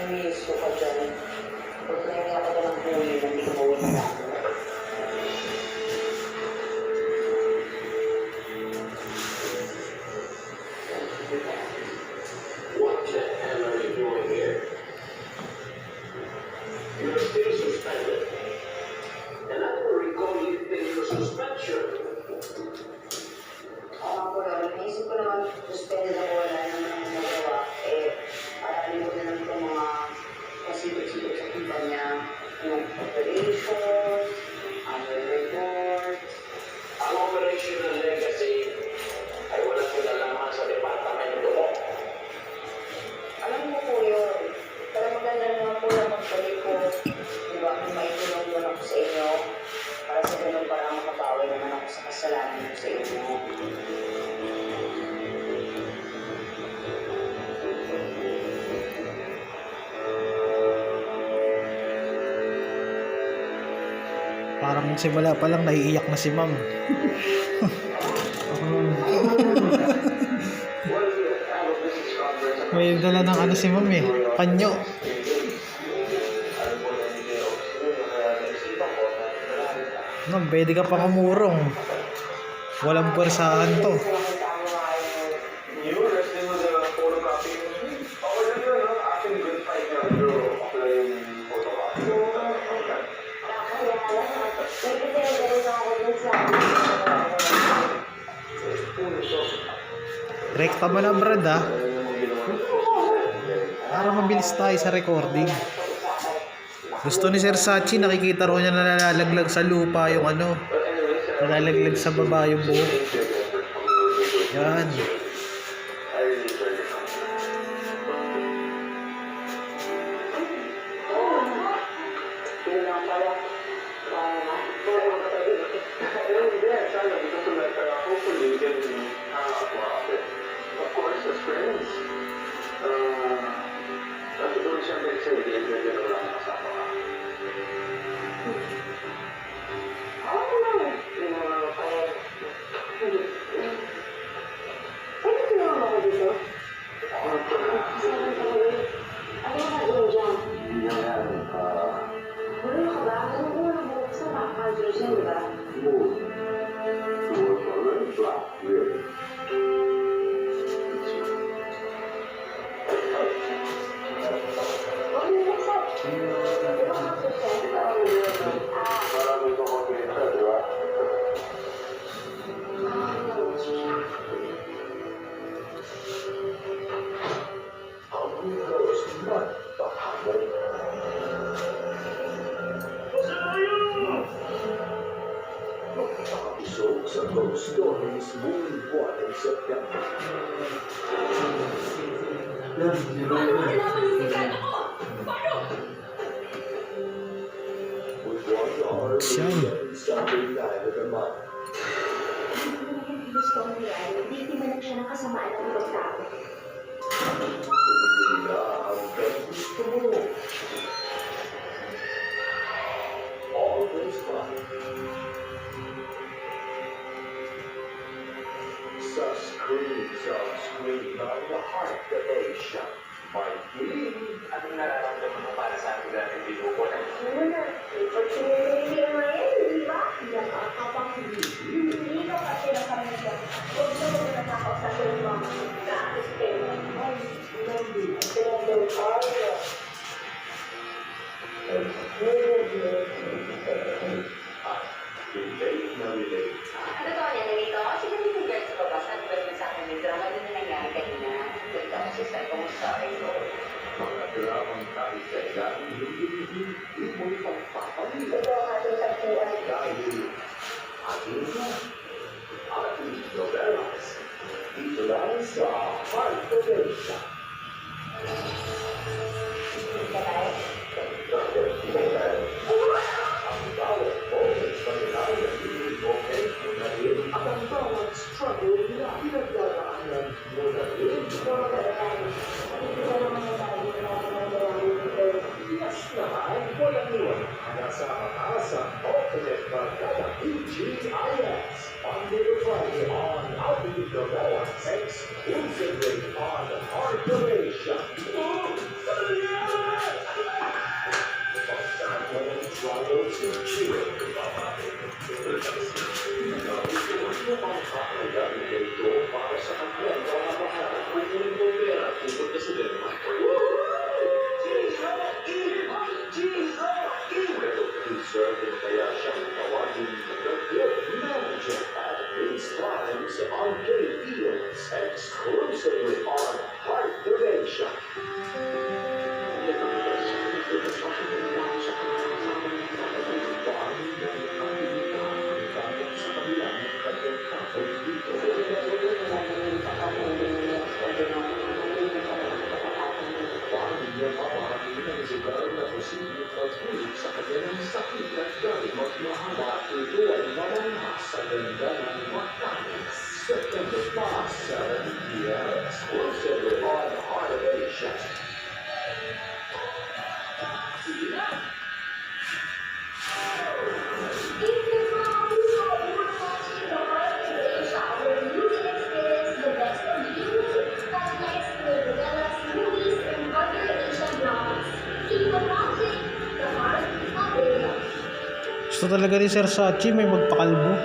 Nami-miss ko pa dyan. Pag nangyari ako ng huli na hindi ko mawin na ako. What the hell are you doing here? You're still suspended. And I don't recall lifting your suspension. Naisip ko naman, suspended ako, wala naman ang magawa. Parating ko na lang itong mga pasipit-sipit sa kumpanya, yung operations, annual report. Ang operational legacy ay walang kinalaman sa departamento mo. Alam mo po yun, para maganda naman po lang magbalik ko, di ba, kung may tulong ako sa inyo, para sa ganun para makabawi naman ako sa kasalanan ko sa inyo. Parang simula pa lang naiiyak na si ma'am. May dala ng ano si ma'am eh, panyo. Ma'am, pwede ka pa kumurong. Walang pwersahan to. Rekta mo na Brad ha. Para mabilis tayo sa recording. Gusto ni Sir Sachi, nakikita ro niya na nalalaglag sa lupa yung ano, nalalaglag sa baba yung buhok. Yan. Sa Ghost Stories buong buwan ng September. With one hour Sunday night of the month. Gusto ko yan, biktima lang siya ng kasamaan ng ibang tao. Hindi na hanggang gusto mo. Always fine. Sa screams of scream on the heart of Asia. My dream. Anong nararamdaman mo para sa ating dating binuko na? Wala. Pag sinilili ang ngayon, di ba? Nakakapangili. Hindi ka kasi nakamagyan. Huwag na mo na nakakausap yung mga na-alis kayo. Ay, hindi. Pinagdang kaya. Relate na relate. Ano to niya, nalito ako? Sige dito girls sa baba. Sabi ba naman sa akin, may drama din na nangyari kanina. Nalito ako sa sir, kumusta kayo? Mga dramang kahit kailan hindi mo ipagpapalila. Ito ang ating tagpuan. Dahil ating novelas. Dito lang sa Heart of Asia. Ika tayo? Ang bawat moments na nilang nagiging okay na rin at ang bawat struggle na pinagdaraanan mo na rin. Ito tayo. Ito naman na tayo. Yes naman, walang iwan. Nasa mataas ang ultimate barkada PGIS. Monday to Friday on Alvin Novella, exclusively on Heart of Asia. Para sa kanya, mga mahal, kukunin mo pera, pupunta sa Denmark. Pero deserving kaya siyang tawagin the good manager at Ace Times on Gay Deals, exclusively on Heart Donation. Sa kanyang sakit at galing magmahal, ito ay mamangha sa ganda ng Batanes. September 5, 7 p.m. exclusively on Heart Donation. Gusto talaga ni Sir Sachi may magpakalbo.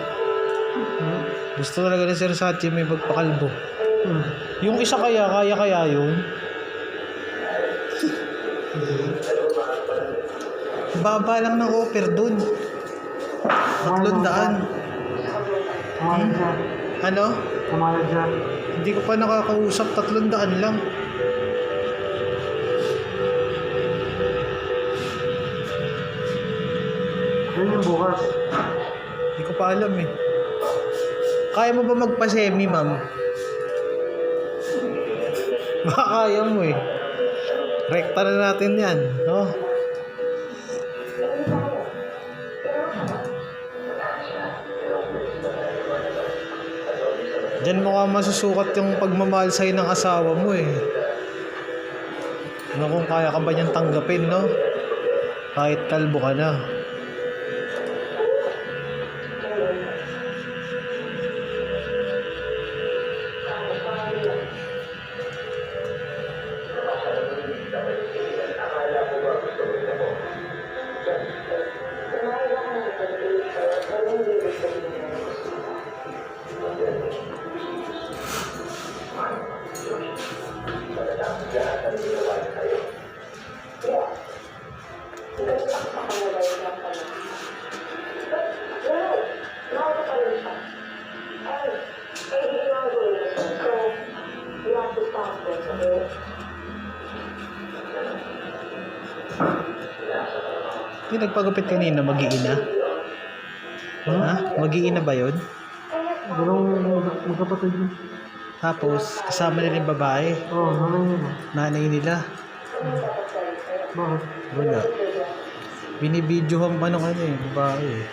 Gusto talaga ni Sir Sachi may magpakalbo. Yung isa kaya yun. Baba lang ng offer dun. 300. Ano? Hindi ko pa nakakausap, 300 lang. Yan yung bukas. Hindi ko pa alam eh. Kaya mo ba magpa-semi, ma'am? Baka kaya mo eh. Rekta na natin yan, no? Diyan mo ka masusukat yung pagmamahal sa'yo ng asawa mo eh. Ano kung kaya ka ba niyang tanggapin, no? Kahit kalbo ka na. Yung nagpagupit kanina, mag-iina? Ha? Mag-iina ba yun? Dalawang magkapatid yun. Tapos, kasama nila yung babae. Oo, nanay yun. Nanay nila. Bakit? Wala. Binibidyohan pa nung ano eh, babae eh.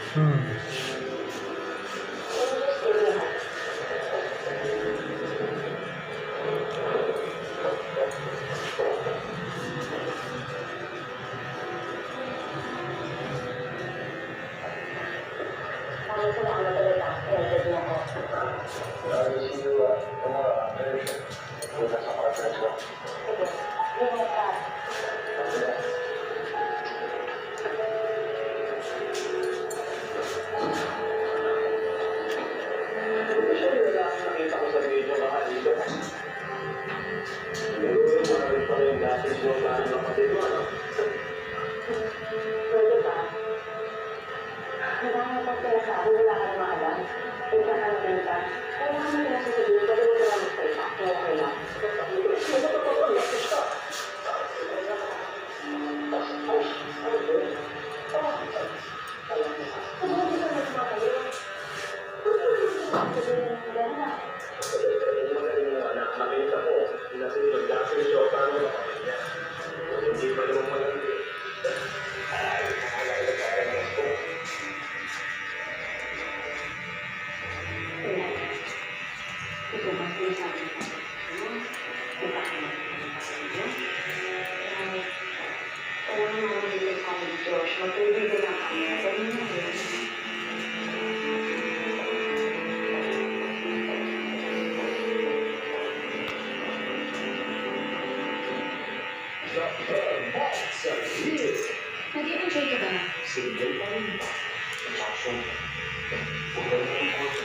Single pa rin.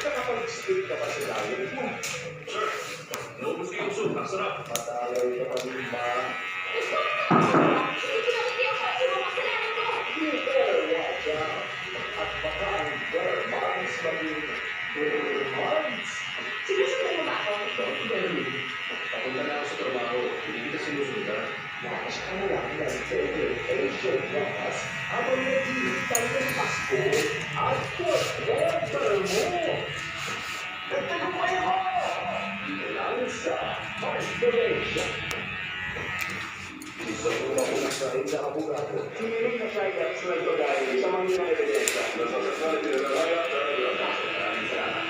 Nakapag-speak ka pa sa diet mo. Sir, naubos ko yung soup. Masarap. Matalay ka pa din ba? At baka ang Germans maging Germans. Sinusunod mo ba ako? Papunta na ako sa trabaho. Hindi kita sinusundan. Nakakas ka na lang ng David Asian Class habang naghihintay ng Pasko at forever mo. Nagtagumpay ako! Dito lang sa Restoration. Isa ko na kung nasahin na abogado. Sinilog na siya ay sa ito dahil sa mga ebidensya. Nasasasali pinaglalaya sa maraming salamat.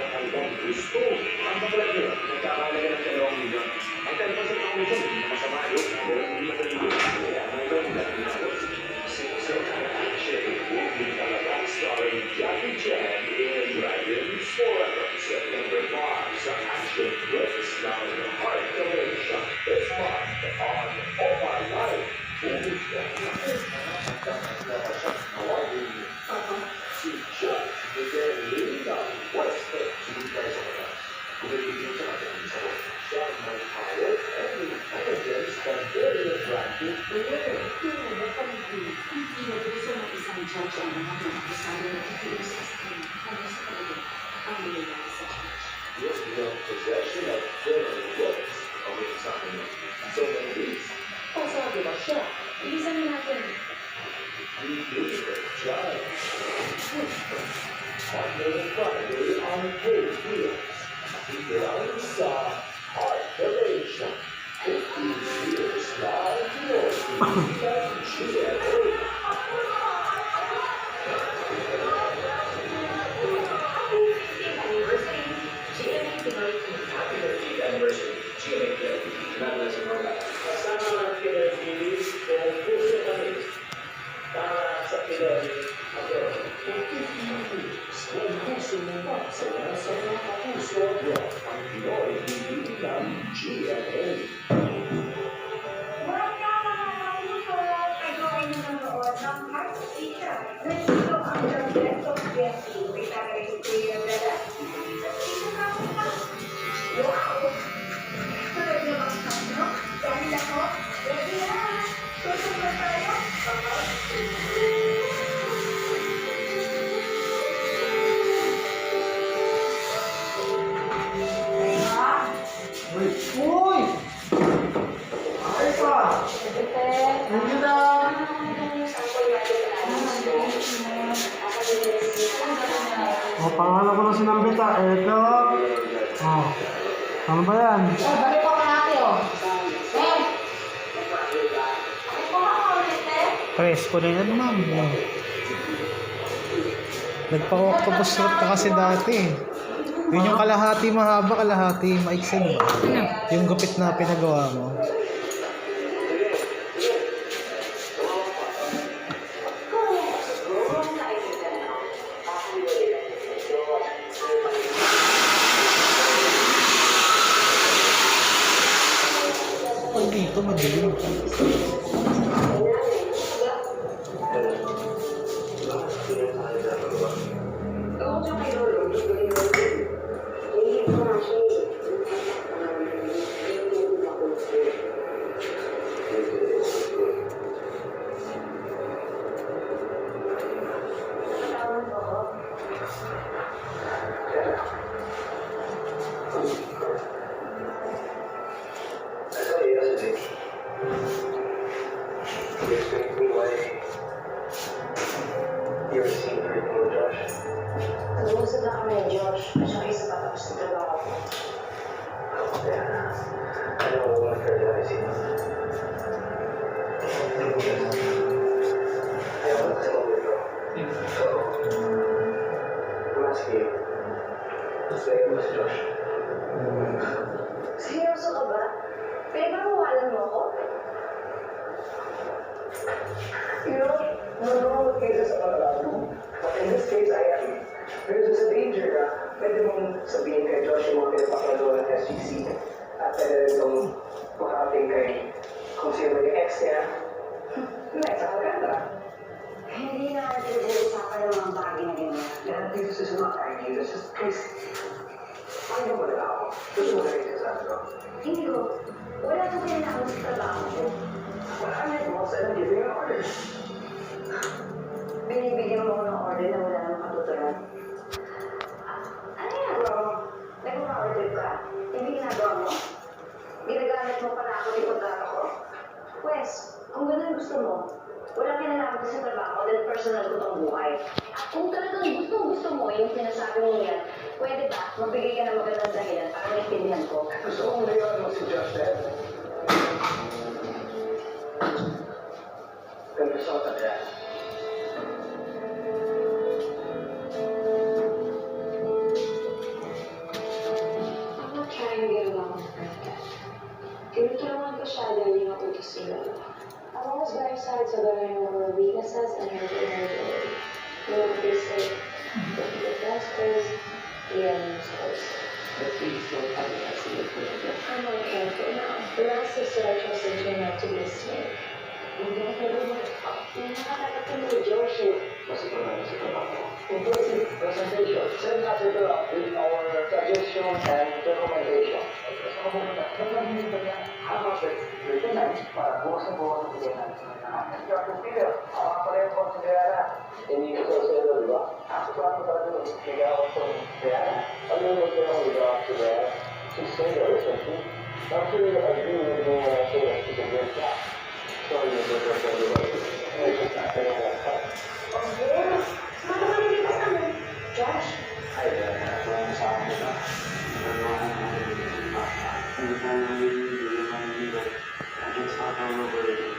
Hanggang gusto ang maglagay nagkakalaga ng 2 milyon. Ang 10% ng komisyon, hindi na masama yun. Pero hindi matalino. Kaya ngayon, natinapos. Sincere Action will be talaga starring Jackie Chan in Dragons Forever. September 5 sa Action Plus ng Heart Donation. This month on All My Life. Umus ka na. Papa, si Judge Miguel Lina Western. Sumintay sa kanya. Kumibigyan sa kanya ng isa. Siya ang may power and intelligence na very attractive to women. Hindi mo gusto ng isang judge ang mga akusado na ikiusas ng kanyang sa talaga ang nangyayari sa judge. Yes, we have possession of very looks of the time. So maybe, pasabi ba siya? Bilisan mo natin. We need a judge. Monday and Friday on Paid Deals. Beyond sa Art Relation. 15 years now, GMA. Happy 50th anniversary, GMA Play. Congratulations, Marla. Kasama ng Philippines, kung gusto kami, para sa Pinoy, ako, kung 50 years, kung gusto mo masaya sa mga kapuso, ang Pinoy, hindi lang GMA. Mga puso, kayo ay nanonood ng Heart Asia. Nandito ang Judges of BSC. May tagay si Kuya Bella. At dito ka muna. Wow! Sunod na bang kanyo? Dahil ako, ready na. Susunod tayo. Uy! Uy! Ay pa! Hindi na! Oh, pangalan ko na sinambit ah. Eto. Oh. Ano ba yan? Balik ako natin, oh. Presko na yan, ma'am. Nagpa-octopus shot ka kasi dati. Yun yung kalahati mahaba, kalahati maiksin ba? Yung gupit na pinagawa mo. Pag dito, madilim. Nag-uusap na kami ni Josh. Siya isa patapos ng trabaho ko. Ano mo mga fertilizer? Ayaw ko kasi mag-withdraw. So, I'm asking you. Say mo si Josh. Seryoso ka ba? Pinagpapawalan mo ako? You know, normal cases sa pag mo. But in this case, I am. There's just a danger na pwede mong sabihin kay Josh yung mga pinapakalo ng SGC at pwede rin itong makarating kay kung sino yung ex niya. Next, ang ganda. Hindi na It's just because ano mo nila ako? Gusto mo na rin sa ano? Inigo, wala ko kailangan sa trabaho ko. Wala na ito. Saan ang giving an order? Binibigyan mo ko ng order na wala nang katuturan. Ano ginagawa mo? Nag-order ka? Hindi ginagawa mo? Ginagamit mo pala ako yung kontrata ko? Wes, kung ganun gusto mo, wala kinalaman ko sa trabaho dahil personal ko tong buhay. At kung talagang gusto mo yung sinasabi mo yan, pwede ba magbigay ka ng magandang dahilan para maintindihan ko? Gusto kong layuan mo si Josh Ted. Kung gusto ko tabihan. I'm not trying to get along with her. Tinutulungan ko siya dahil yung utos nila. I'm always very sorry to learn her weaknesses and her vulnerability. You know what they say, the best is the enemy's close. But please don't underestimate her. I'm more careful now. The last sister I trusted turned out to be a snake. Hindi ako pwede nakakatakin mo, Josh. Mas ito na sa trabaho. Impressive presentation. Send us it up with our suggestions and recommendation. Gusto ko muna. Nagpapagin ba niya? How about it? Lieutenant, para bukas na bukas ang lieutenant. Captain Peter, pala yung konsidera. Hindi ko sa sa'yo, di ba? Ako pa ako talaga nung bigyan ako itong Diana. Ano yung magkaya ako bigyan ako sa Diana? She's single or something. Actually, I agree with you when I say that she's a great guy. Sorry, Mr. President. Ay, just not saying that. Yes! Matamalilipas naman. Josh, Ay, kung sa akin na. Hindi pa nangyayari. I just thought I was ready.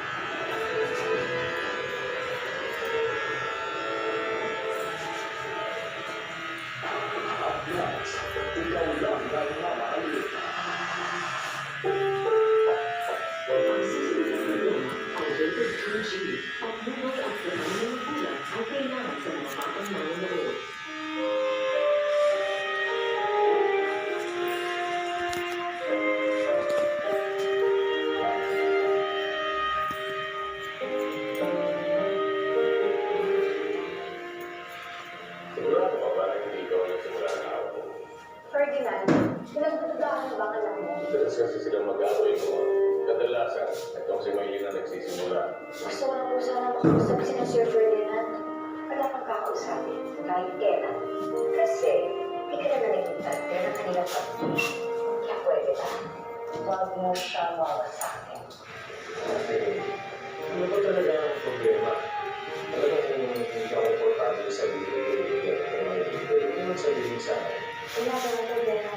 Up next, ikaw lang ang mamahalin. Ang susunod ay rated PG. Pagbunog at pinanong kulang ay kailangan sa mga batang manonood. Sigurado ka ba na hindi ikaw ang nagsimula ng away mo? Ferdinand, pinagdududahan mo ba ang anak mo? Dalas kasi silang mag-away mo. Kadalasan, itong si Maylin na nagsisimula. Gusto ko na po sana makausap si na Sir Ferdinand. Wala kang kakausapin, kahit kailan. Kasi, hindi ka naman naging partner ng kanilang pag-ibig. Kaya pwede ba? Huwag mo siya mawala sa akin. Kasi, ano ba talaga ang problema? Talagang hindi ako komportable sa bibigyan ko ng Maylin. Pwede mo naman sabihin sa akin. Wala ba na problema?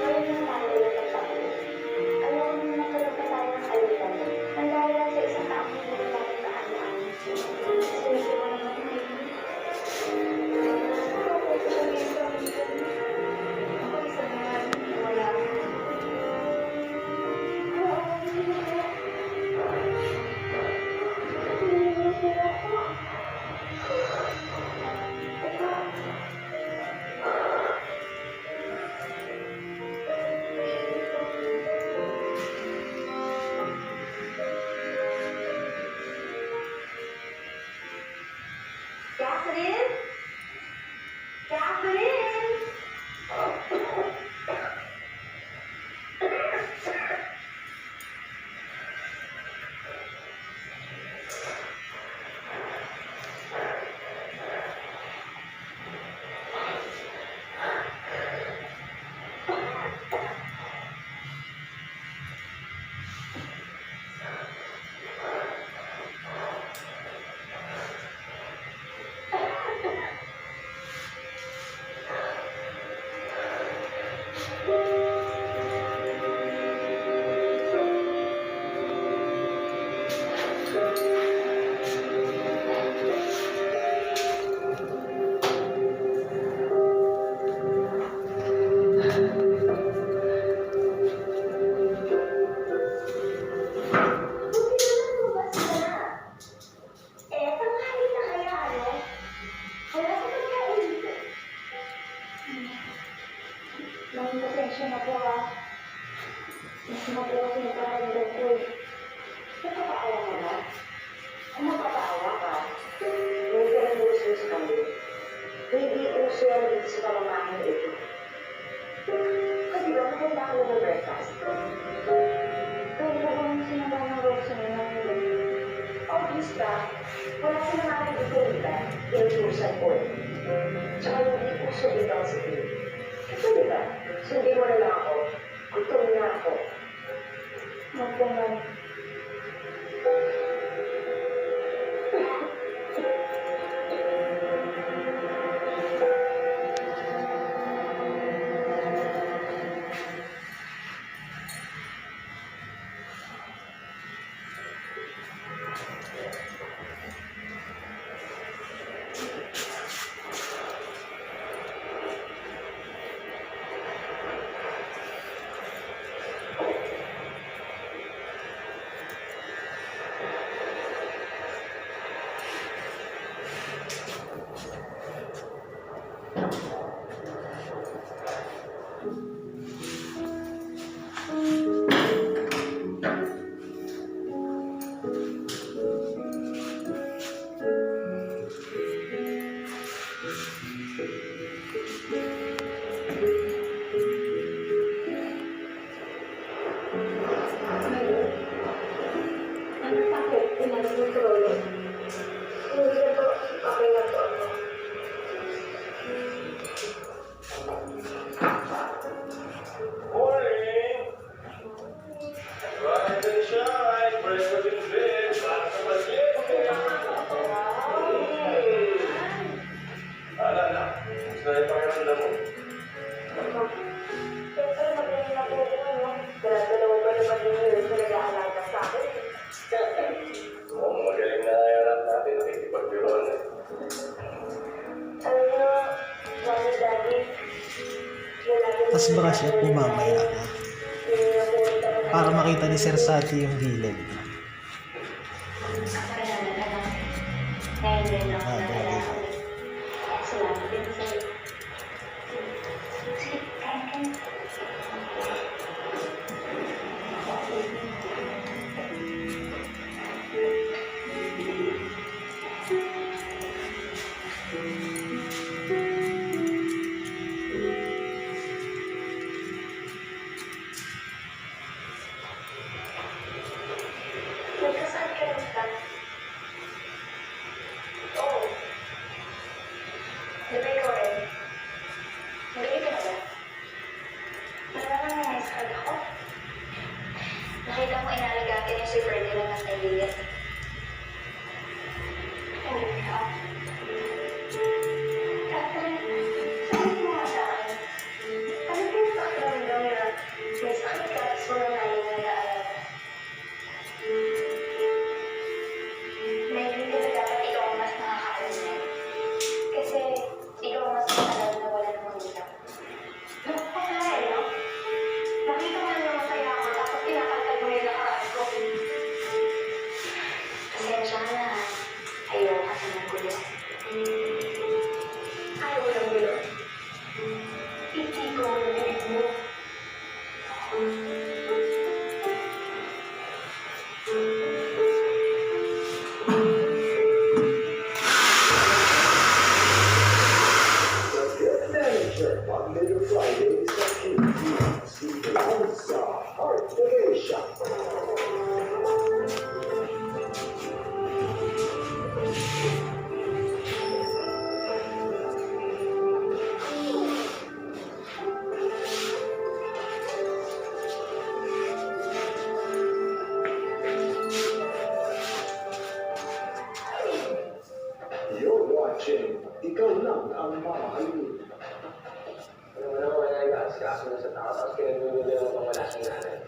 Gawin na tayo ulit ang pag-ibig. Alam mo, nagkaroon pa tayo ng alitan. Ang dahil lang sa isang taong hindi na natin kaanyaan. Swerte mo naman na yun. Ako isa naman, wala. Catherine? Catherine? Pasensya na po ah. Mas na po kasi nagkakaroon ko eh. Napapaawa ka ba? Kung mapapaawa ka, huwag ka lang uso sa kami. Hindi uso kaya dito sa pamamahay na ito. Kasi ba, nakita ko na ng breakfast? Pwede ba bang sinaba ng Rosemary ng ulo? Obvious ba? Wala silang nakikipilitan, inutusan ko eh. Tsaka hindi uso dito ang sikil. Pwede ba? Sundin mo na lang ako. Gutom na ako. Magpunan. Ano bakit? Pinanong yung trolo. Hindi na to. Okay na to. Morning! Rise and shine, breakfast in bed, para sa pasyente. Ala na, gusto na yung pakiramdam mo. Siyempre, magaling na po ko, no? Dalawa ba naman yung nag-aalaga sa akin? Mukhang magaling na nayanap natin, nakikipagbiroon eh. Alam niyo, Mami, Daddy, Tas brush up mo mamaya na. Para makita ni Sir Sati yung gilid. Salamat din sa'yo. Sige, kain. Nagkasaan ka rin ba? Oo. Di ba ikaw rin? Magaling ka na ba? Maraming nangyayon sa kanya ko. Nakita mo inalagatin yung si Ferdinand ng kaibigan. Hindi ka. Catherine, sabi mo nga sa akin. Ano ba yung pakiramdam na may sakit ka at wala na yung nag-aalala? May hindi na dapat ikaw ang mas nakakaalam. Kasi ikaw ang mas matagal na wala namang nila. Nakapagkakain, no? Nakita mo na masaya ako tapos pinapatag mo yung nakaraan ko. Pasensya ka na. Ayaw kasi ng gulo. Ayaw ng gulo. Hindi ko ang nabibig mo. The Good Manager, Monday to Friday, sa QT. Si Lanza Heart Foundation. You're watching Ikaw Lang Ang Mahal. Ano mo naman wala yung kaso na sa tao, tapos pinagbubulan mo pang wala siyang nanay.